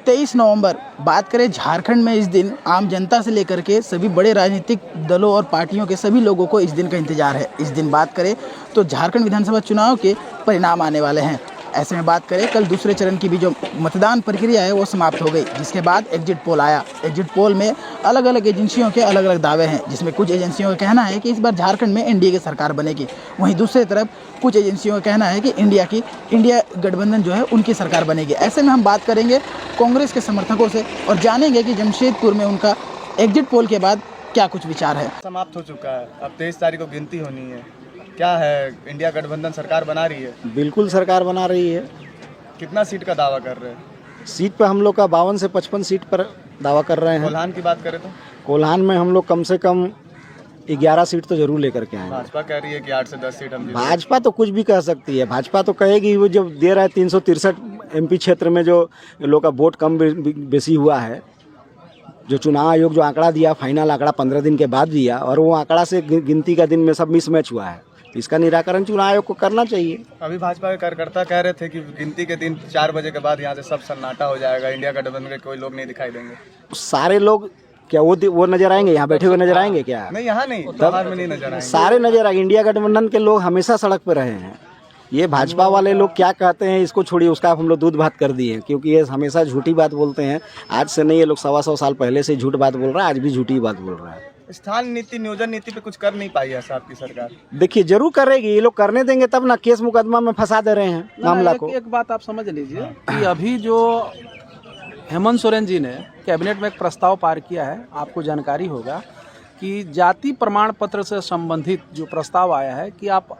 23 नवंबर, बात करें झारखंड में, इस दिन आम जनता से लेकर के सभी बड़े राजनीतिक दलों और पार्टियों के सभी लोगों को इस दिन का इंतजार है। इस दिन बात करें तो झारखंड विधानसभा चुनाव के परिणाम आने वाले हैं। ऐसे में बात करें, कल दूसरे चरण की भी जो मतदान प्रक्रिया है वो समाप्त हो गई, जिसके बाद एग्जिट पोल आया। एग्जिट पोल में अलग अलग एजेंसियों के अलग अलग दावे हैं, जिसमें कुछ एजेंसियों का कहना है कि इस बार झारखंड में एनडीए की सरकार बनेगी। वहीं दूसरी तरफ कुछ एजेंसियों का कहना है कि इंडिया गठबंधन जो है उनकी सरकार बनेगी। ऐसे में हम बात करेंगे कांग्रेस के समर्थकों से और जानेंगे कि जमशेदपुर में उनका एग्जिट पोल के बाद क्या कुछ विचार है। समाप्त हो चुका है, अब 23 तारीख को गिनती होनी है। क्या है, इंडिया गठबंधन सरकार बना रही है? बिल्कुल सरकार बना रही है। कितना सीट का दावा कर रहे हैं? सीट पे हम लोग का 52 से 55 सीट पर दावा कर रहे हैं। कोल्हान की बात करें तो कोल्हान में हम लोग कम से कम 11 सीट तो जरूर लेकर के आए। भाजपा कह रही है कि 8 से 10 सीट हम जीतेंगे। भाजपा तो कुछ भी कह सकती है। भाजपा तो कहेगी वो जब दे रहा है 363 एमपी क्षेत्र में जो लोग का वोट कम बेसी हुआ है, जो चुनाव आयोग जो आंकड़ा दिया, फाइनल आंकड़ा 15 दिन के बाद दिया, और वो आंकड़ा से गिनती का दिन में सब मिसमैच हुआ है। इसका निराकरण चुनाव आयोग को करना चाहिए। अभी भाजपा के कार्यकर्ता कह रहे थे कि गिनती के दिन 4 बजे के बाद यहाँ से सब सन्नाटा हो जाएगा, इंडिया गठबंधन के कोई लोग नहीं दिखाई देंगे। सारे लोग क्या वो नजर आएंगे? यहाँ बैठे हुए नजर आएंगे क्या? नहीं, यहाँ नहीं, त्योहार में नहीं नजर आएंगे। सारे नजर आएंगे। इंडिया गठबंधन के लोग हमेशा सड़क पर रहे हैं। ये भाजपा वाले लोग क्या कहते हैं इसको छोड़िए, उसका हम लोग दूध भात कर दिए हैं, क्योंकि ये हमेशा झूठी बात बोलते हैं। आज से नहीं, ये लोग 125 साल पहले से झूठ बात बोल रहा है, आज भी झूठी बात बोल रहा है। स्थान नीति, नियोजन नीति पे कुछ कर नहीं पाई है आपकी सरकार? देखिए, जरूर करेगी। ये लोग करने देंगे तब ना, केस मुकदमा में फंसा दे रहे हैं मामला को। एक बात आप समझ लीजिए कि अभी जो हेमंत सोरेन जी ने कैबिनेट में एक प्रस्ताव पार किया है, आपको जानकारी होगा कि जाति प्रमाण पत्र से संबंधित जो प्रस्ताव आया है कि आप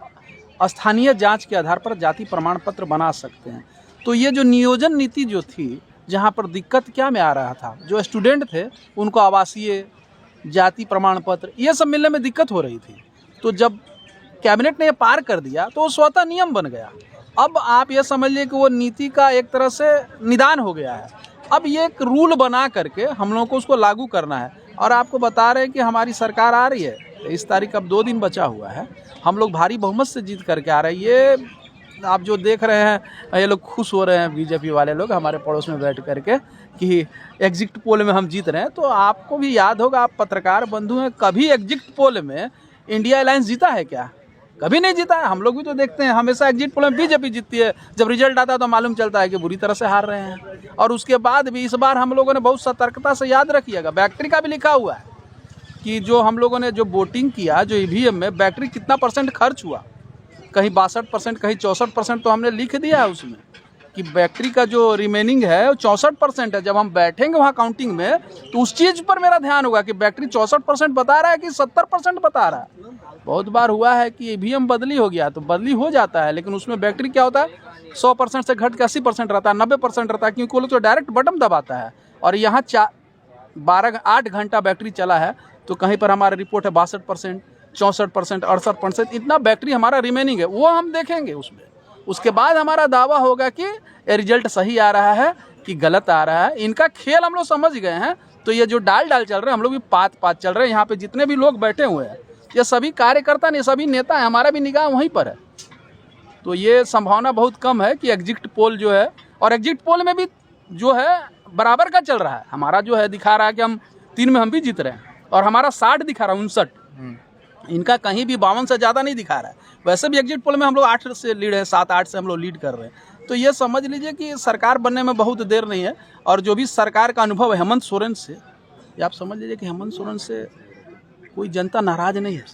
स्थानीय जांच के आधार पर जाति प्रमाण पत्र बना सकते हैं। तो ये जो नियोजन नीति जो थी, जहाँ पर दिक्कत क्या में आ रहा था, जो स्टूडेंट थे उनको आवासीय, जाति प्रमाण पत्र, ये सब मिलने में दिक्कत हो रही थी। तो जब कैबिनेट ने ये पार कर दिया तो वो स्वतः नियम बन गया। अब आप ये समझ लीजिए कि वो नीति का एक तरह से निदान हो गया है। अब ये एक रूल बना करके हम लोगों को उसको लागू करना है। और आपको बता रहे हैं कि हमारी सरकार आ रही है, इस तारीख अब 2 दिन बचा हुआ है, हम लोग भारी बहुमत से जीत करके आ रहे हैं। ये आप जो देख रहे हैं, ये लोग खुश हो रहे हैं, बीजेपी वाले लोग हमारे पड़ोस में बैठ करके कि एग्जिट पोल में हम जीत रहे हैं। तो आपको भी याद होगा, आप पत्रकार बंधु हैं, कभी एग्जिट पोल में इंडिया अलायंस जीता है क्या? कभी नहीं जीता है। हम लोग भी तो देखते हैं, हमेशा एग्जिट पोल में बीजेपी जीतती है। जब रिजल्ट आता है तो मालूम चलता है कि बुरी तरह से हार रहे हैं। और उसके बाद भी इस बार हम लोगों ने बहुत सतर्कता से, याद रखिएगा, बैटरी का भी लिखा हुआ है कि जो हम लोगों ने जो वोटिंग किया, जो ईवीएम में बैटरी कितना % खर्च हुआ, कहीं 62%, कहीं 64%, तो हमने लिख दिया है उसमें कि बैटरी का जो रिमेनिंग है वो 64% है। जब हम बैठेंगे वहाँ काउंटिंग में तो उस चीज़ पर मेरा ध्यान होगा कि बैटरी 64% बता रहा है कि 70% बता रहा है। बहुत बार हुआ है कि ईवीएम बदली हो गया, तो बदली हो जाता है, लेकिन उसमें बैटरी क्या होता है, 100% से घट के 80% रहता है, 90% रहता है, क्योंकि वो लोग तो डायरेक्ट बटन दबाता है। और यहाँ 8 घंटा बैटरी चला है, तो कहीं पर हमारा रिपोर्ट है 62%, 64%, 68%, इतना बैटरी हमारा रिमेनिंग है। वो हम देखेंगे उसमें। उसके बाद हमारा दावा होगा कि रिजल्ट सही आ रहा है कि गलत आ रहा है। इनका खेल हम लोग समझ गए हैं। तो ये जो डाल चल रहे हैं, हम लोग भी पात चल रहे हैं। यहाँ पे जितने भी लोग बैठे हुए हैं, ये सभी कार्यकर्ता नहीं, सभी नेता हैं, हमारा भी निगाह वहीं पर है। तो ये संभावना बहुत कम है कि एग्जिट पोल जो है, और एग्जिट पोल में भी जो है बराबर का चल रहा है। हमारा जो है दिखा रहा है कि हम 3 में हम भी जीत रहे हैं, और हमारा 60 दिखा रहा है, 59। इनका कहीं भी 52 से ज़्यादा नहीं दिखा रहा है। वैसे भी एग्जिट पोल में हम लोग 8 से लीड है, 7-8 से हम लोग लीड कर रहे हैं। तो ये समझ लीजिए कि सरकार बनने में बहुत देर नहीं है। और जो भी सरकार का अनुभव है हेमंत सोरेन से, ये आप समझ लीजिए कि हेमंत सोरेन से कोई जनता नाराज नहीं है,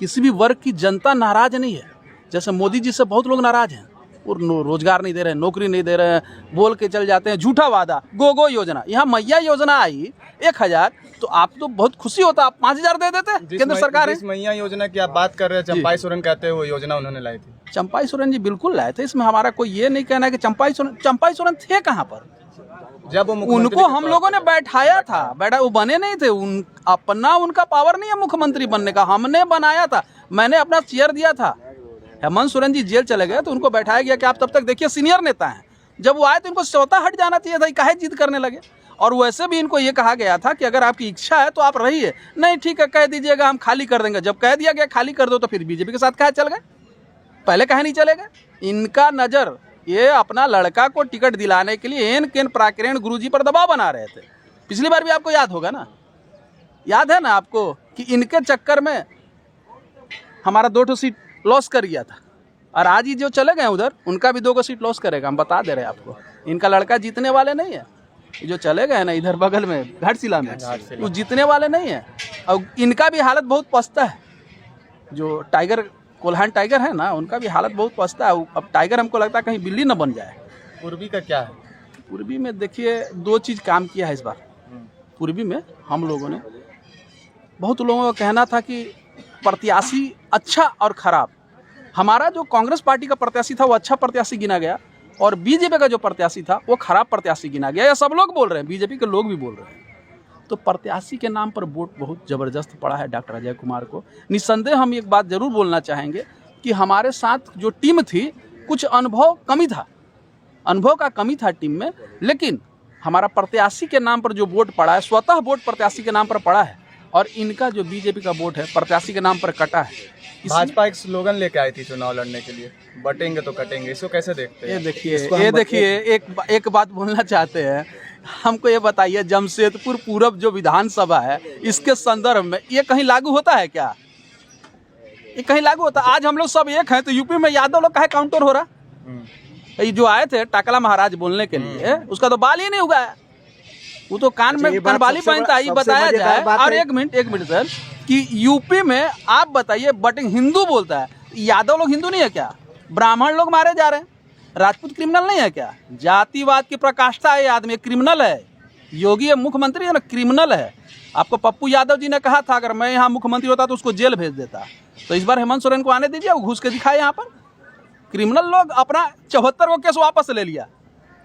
किसी भी वर्ग की जनता नाराज नहीं है। जैसे मोदी जी से बहुत लोग नाराज हैं, और रोजगार नहीं दे रहे हैं, नौकरी नहीं दे रहे हैं, बोल के चल जाते हैं, झूठा वादा, गो योजना। यहाँ मैया योजना आई 1000, तो आप तो बहुत खुशी होता, आप 5000 दे देते। केंद्र सरकार है। जिस मैया योजना की आप बात कर रहे हैं, चंपाई सोरेन कहते हैं वो योजना उन्होंने लाई थी। चंपाई सोरेन जी बिल्कुल लाए थे, इसमें हमारा कोई ये नहीं कहना है कि चंपाई सोरेन थे कहाँ पर? जब उनको हम लोगों ने बैठाया था, वो बने नहीं थे। अपना उनका पावर नहीं है मुख्यमंत्री बनने का, हमने बनाया था। मैंने अपना चेयर दिया था। हेमंत सोरेन जी जेल चले गए तो उनको बैठाया गया कि आप तब तक देखिए सीनियर नेता हैं। जब वो आए तो इनको स्वतः हट जाना चाहिए था, काहे जिद करने लगे। और वैसे भी इनको ये कहा गया था कि अगर आपकी इच्छा है तो आप रहिए, नहीं ठीक है कह दीजिएगा हम खाली कर देंगे। जब कह दिया गया खाली कर दो तो फिर बीजेपी के साथ काहे चल गए, पहले काहे नहीं चले गए? इनका नज़र ये अपना लड़का को टिकट दिलाने के लिए एन केन प्राकरण गुरुजी पर दबाव बना रहे थे। पिछली बार भी आपको याद होगा ना, याद है ना आपको कि इनके चक्कर में हमारा 2 सीट लॉस कर गया था, और आज ही जो चले गए उधर उनका भी 2 सीट लॉस करेगा। हम बता दे रहे हैं आपको, इनका लड़का जीतने वाले नहीं है। जो चले गए ना इधर बगल में घाटशिला में, वो जीतने वाले नहीं है। और इनका भी हालत बहुत पछता है। जो टाइगर कोल्हान टाइगर है ना, उनका भी हालत बहुत पछता है। अब टाइगर हमको लगता है कहीं बिल्ली न बन जाए। पूर्वी का क्या है? पूर्वी में देखिए 2 चीज़ काम किया है इस बार। पूर्वी में हम लोगों ने, बहुत लोगों का कहना था कि प्रत्याशी अच्छा और खराब। हमारा जो कांग्रेस पार्टी का प्रत्याशी था वो अच्छा प्रत्याशी गिना गया, और बीजेपी का जो प्रत्याशी था वो खराब प्रत्याशी गिना गया। या सब लोग बोल रहे हैं, बीजेपी के लोग भी बोल रहे हैं। तो प्रत्याशी के नाम पर वोट बहुत ज़बरदस्त पड़ा है डॉक्टर अजय कुमार को। निस्संदेह हम एक बात ज़रूर बोलना चाहेंगे कि हमारे साथ जो टीम थी, कुछ अनुभव कमी था, अनुभव का कमी था टीम में। लेकिन हमारा प्रत्याशी के नाम पर जो वोट पड़ा है, स्वतः वोट प्रत्याशी के नाम पर पड़ा है, और इनका जो बीजेपी का वोट है प्रत्याशी के नाम पर कटा है। भाजपा एक स्लोगन लेके आई थी चुनाव लड़ने के लिए, बटेंगे तो कटेंगे, इसको कैसे देखते हैं? ये देखिए एक बात बोलना चाहते हैं। हमको ये बताइए, जमशेदपुर पूरब जो विधानसभा है, इसके संदर्भ में ये कहीं लागू होता है क्या? ये कहीं लागू होता? आज हम लोग सब एक हैं, तो यूपी में यादव लोग काहे काउंटर हो रहा? ये जो आए थे टाकला महाराज बोलने के लिए, उसका तो बाल ही नहीं उगा है। वो तो कान में कनबाली पहनता है। बताया जाए, और एक मिनट सर, कि यूपी में आप बताइए बटिंग हिंदू बोलता है, यादव लोग हिंदू नहीं है क्या? ब्राह्मण लोग मारे जा रहे हैं, राजपूत क्रिमिनल नहीं है क्या? जातिवाद की प्रकाष्ठा है ये आदमी, क्रिमिनल है। योगी है मुख्यमंत्री है ना, क्रिमिनल है। आपको पप्पू यादव जी ने कहा था अगर मैं यहाँ मुख्यमंत्री होता तो उसको जेल भेज देता। तो इस बार हेमंत सोरेन को आने दीजिए, वो घुस के दिखाए यहाँ पर। क्रिमिनल लोग अपना 74 को केस वापस ले लिया।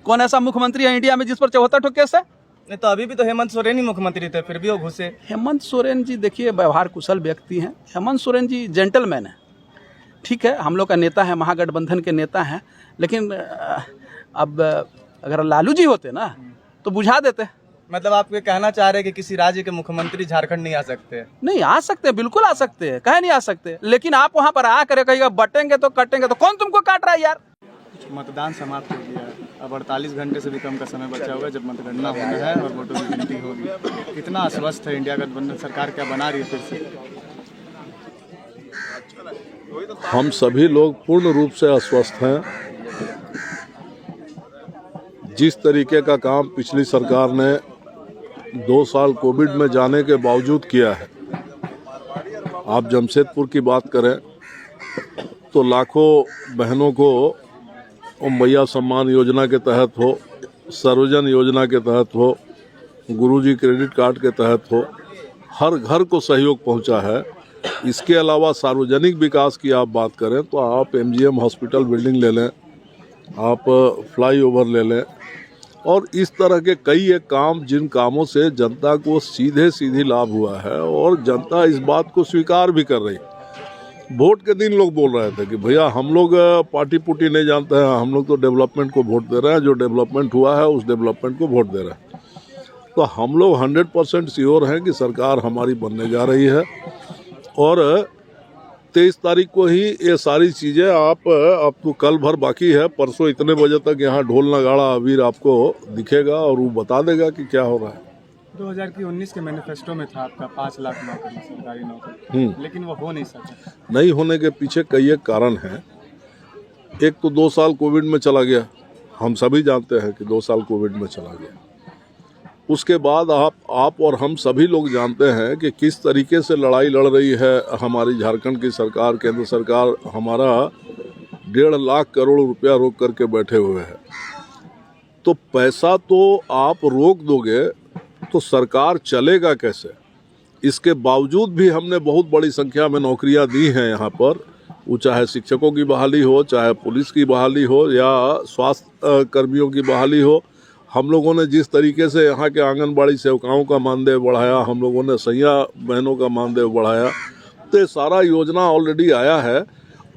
कौन ऐसा मुख्यमंत्री है इंडिया में जिस पर 74 केस है? नहीं तो अभी भी तो हेमंत सोरेन ही मुख्यमंत्री थे, फिर भी वो घुसे। हेमंत सोरेन जी देखिए व्यवहार कुशल व्यक्ति हैं। हेमंत सोरेन जी जेंटलमैन है, ठीक है, हम लोग का नेता है, महागठबंधन के नेता हैं। लेकिन अब अगर लालू जी होते ना तो बुझा देते। मतलब आप ये कहना चाह रहे हैं कि किसी राज्य के मुख्यमंत्री झारखंड नहीं आ सकते? नहीं आ सकते, बिल्कुल आ सकते हैं, कहे नहीं आ सकते। लेकिन आप वहाँ पर आ कर कहिएगा बटेंगे तो कटेंगे, तो कौन तुमको काट रहा है यार? मतदान समाप्त हो गया है, अब 48 घंटे से भी कम का समय बचा हुआ है जब मतगणना होना है और वोटों की गिनती होगी। कितना आश्वस्त है इंडिया गठबंधन सरकार, क्या बना रही है फिर से? हम सभी लोग पूर्ण रूप से आश्वस्त हैं। जिस तरीके का काम पिछली सरकार ने 2 साल कोविड में जाने के बावजूद किया है, आप जमशेदपुर की बात करें तो लाखों बहनों को मैया सम्मान योजना के तहत हो, सर्वजन योजना के तहत हो, गुरुजी क्रेडिट कार्ड के तहत हो, हर घर को सहयोग पहुंचा है। इसके अलावा सार्वजनिक विकास की आप बात करें तो आप MGM हॉस्पिटल बिल्डिंग ले लें, आप फ्लाईओवर ले लें, और इस तरह के कई एक काम जिन कामों से जनता को सीधे लाभ हुआ है, और जनता इस बात को स्वीकार भी कर रही है। वोट के दिन लोग बोल रहे थे कि भैया हम लोग पार्टी पुटी नहीं जानते हैं, हम लोग तो डेवलपमेंट को वोट दे रहे हैं, जो डेवलपमेंट हुआ है उस डेवलपमेंट को वोट दे रहे हैं। तो हम लोग 100% श्योर हैं कि सरकार हमारी बनने जा रही है, और 23 तारीख को ही ये सारी चीज़ें आप, अब तो कल भर बाकी है, परसों इतने बजे तक यहाँ ढोल नगाड़ा अबीर आपको दिखेगा और वो बता देगा कि क्या हो रहा है। 2019 के मैनिफेस्टो में था आपका 5 लाख नौकरी, सरकारी नौकरी, लेकिन वो हो नहीं सका। नहीं होने के पीछे कई एक कारण हैं। एक तो 2 साल कोविड में चला गया, हम सभी जानते हैं कि 2 साल कोविड में चला गया। उसके बाद आप और हम सभी लोग जानते हैं कि किस तरीके से लड़ाई लड़ रही है हमारी झारखंड की सरकार, केंद्र सरकार हमारा 1.5 लाख करोड़ रुपया रोक करके बैठे हुए हैं। तो पैसा तो आप रोक दोगे तो सरकार चलेगा कैसे? इसके बावजूद भी हमने बहुत बड़ी संख्या में नौकरियां दी हैं यहाँ पर, वो चाहे शिक्षकों की बहाली हो, चाहे पुलिस की बहाली हो, या स्वास्थ्य कर्मियों की बहाली हो। हम लोगों ने जिस तरीके से यहाँ के आंगनबाड़ी सेवकाओं का मानदेय बढ़ाया, हम लोगों ने सैया बहनों का मानदेय बढ़ाया, तो ये सारा योजना ऑलरेडी आया है।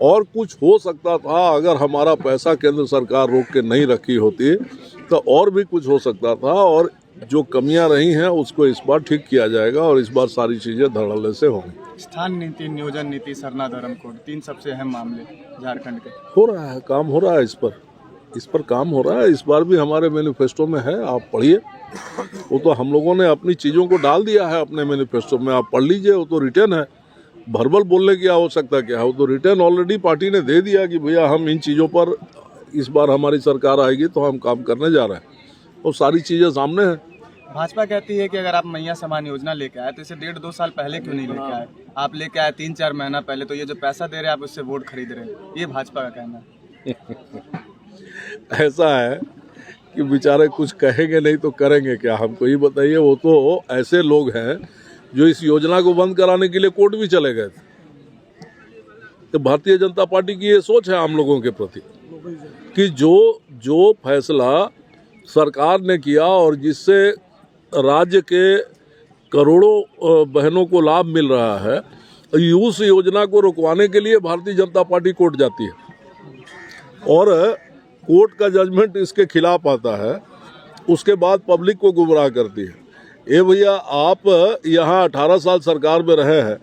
और कुछ हो सकता था अगर हमारा पैसा केंद्र सरकार रोक के नहीं रखी होती, तो और भी कुछ हो सकता था, और जो कमियां रही हैं उसको इस बार ठीक किया जाएगा, और इस बार सारी चीज़ें धड़ल्ले से होंगी। स्थान नीति, नियोजन नीति, सरना धर्म कोड, 3 सबसे अहम मामले झारखंड के। हो रहा है, काम हो रहा है इस पर। इस पर काम हो रहा है। इस बार भी हमारे मैनिफेस्टो में है, आप पढ़िए। वो तो हम लोगों ने अपनी चीज़ों को डाल दिया है अपने मैनिफेस्टो में, आप पढ़ लीजिए। वो तो रिटर्न है, भरबल बोलने की आवश्यकता क्या है। वो तो रिटर्न ऑलरेडी पार्टी ने दे दिया कि भैया हम इन चीज़ों पर इस बार हमारी सरकार आएगी तो हम काम करने जा रहे हैं। वो सारी चीज़ें सामने हैं। भाजपा कहती है कि अगर आप मैया समान योजना लेके आए तो इसे 1.5-2 साल पहले क्यों नहीं लेके आए? आप लेके आए 3-4 महीना पहले, तो ये जो पैसा दे रहे हैं आप उससे वोट खरीद रहे हैं, ये भाजपा का कहना है। ऐसा है कि बेचारे कुछ कहेंगे नहीं तो करेंगे क्या, हमको ये बताइए। वो तो ऐसे लोग हैं जो इस योजना को बंद कराने के लिए कोर्ट भी चले गए थे। तो भारतीय जनता पार्टी की ये सोच है आम लोगों के प्रति कि जो फैसला सरकार ने किया और जिससे राज्य के करोड़ों बहनों को लाभ मिल रहा है, उस योजना को रुकवाने के लिए भारतीय जनता पार्टी कोर्ट जाती है और कोर्ट का जजमेंट इसके खिलाफ आता है। उसके बाद पब्लिक को गुमराह करती है। ये भैया आप यहाँ 18 साल सरकार में रहे हैं,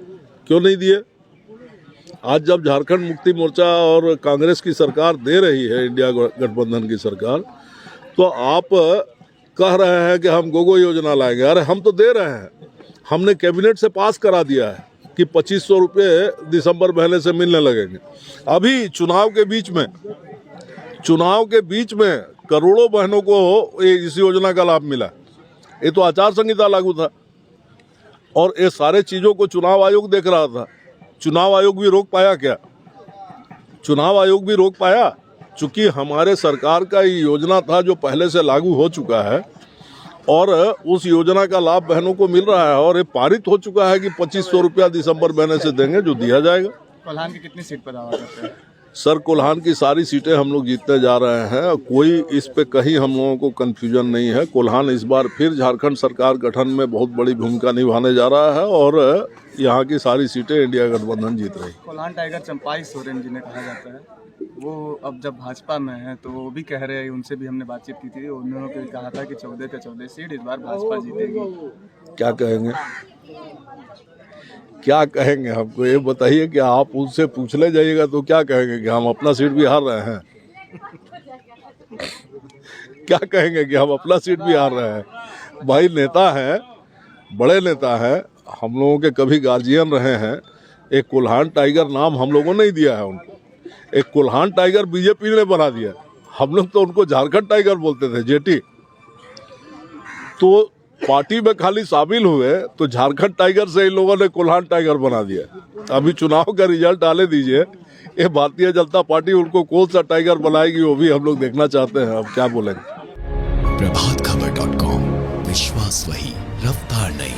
क्यों नहीं दिए? आज जब झारखंड मुक्ति मोर्चा और कांग्रेस की सरकार दे रही है, इंडिया गठबंधन की सरकार, तो आप कह रहे हैं कि हम गोगो योजना लाएंगे। अरे हम तो दे रहे हैं, हमने कैबिनेट से पास करा दिया है कि 2500 रुपये दिसंबर महीने से मिलने लगेंगे। अभी चुनाव के बीच में करोड़ों बहनों को इस योजना का लाभ मिला। ये तो आचार संहिता लागू था और ये सारे चीज़ों को चुनाव आयोग देख रहा था। चुनाव आयोग भी रोक पाया क्या? चुनाव आयोग भी रोक पाया? चूंकि हमारे सरकार का ये योजना था जो पहले से लागू हो चुका है और उस योजना का लाभ बहनों को मिल रहा है और ये पारित हो चुका है कि 2500 रुपया दिसंबर महीने से देंगे, जो दिया जाएगा। कोल्हान की कितनी सीट पर दावा करते हैं? सर, कोल्हान की सारी सीटें हम लोग जीतने जा रहे हैं। कोई इस पे कहीं हम लोगों को कंफ्यूजन नहीं है। कोल्हान इस बार फिर झारखंड सरकार गठन में बहुत बड़ी भूमिका निभाने जा रहा है और यहाँ की सारी सीटें इंडिया गठबंधन जीत रही। कोल्हान टाइगर चंपाई सोरेन जी ने कहा जाता है, वो अब जब भाजपा में है तो वो भी कह रहे हैं, उनसे भी हमने बातचीत की थी, उन्होंने कहा था कि 14 के 14 सीट इस बार भाजपा जीतेगी। क्या कहेंगे? क्या कहेंगे? हमको ये बताइए कि आप उनसे पूछने जाइएगा तो क्या कहेंगे कि हम अपना सीट भी हार रहे हैं? क्या कहेंगे कि हम अपना सीट भी हार रहे हैं? भाई नेता है, बड़े नेता है, हम लोगों के कभी गार्जियन रहे हैं। एक कोल्हान टाइगर नाम हम लोगों ने ही दिया है उनको। एक कोल्हान टाइगर बीजेपी ने बना दिया। हम लोग तो उनको झारखंड टाइगर बोलते थे, जेटी। तो पार्टी में खाली शामिल हुए तो झारखंड टाइगर से इन लोगों ने कोल्हान टाइगर बना दिया। अभी चुनाव का रिजल्ट डाले दीजिए, ये भारतीय जनता पार्टी उनको कौन सा टाइगर बनाएगी वो भी हम लोग देखना चाहते हैं। अब क्या बोलेंगे? प्रभातखबर.com, विश्वास वही, रफ्तार नहीं।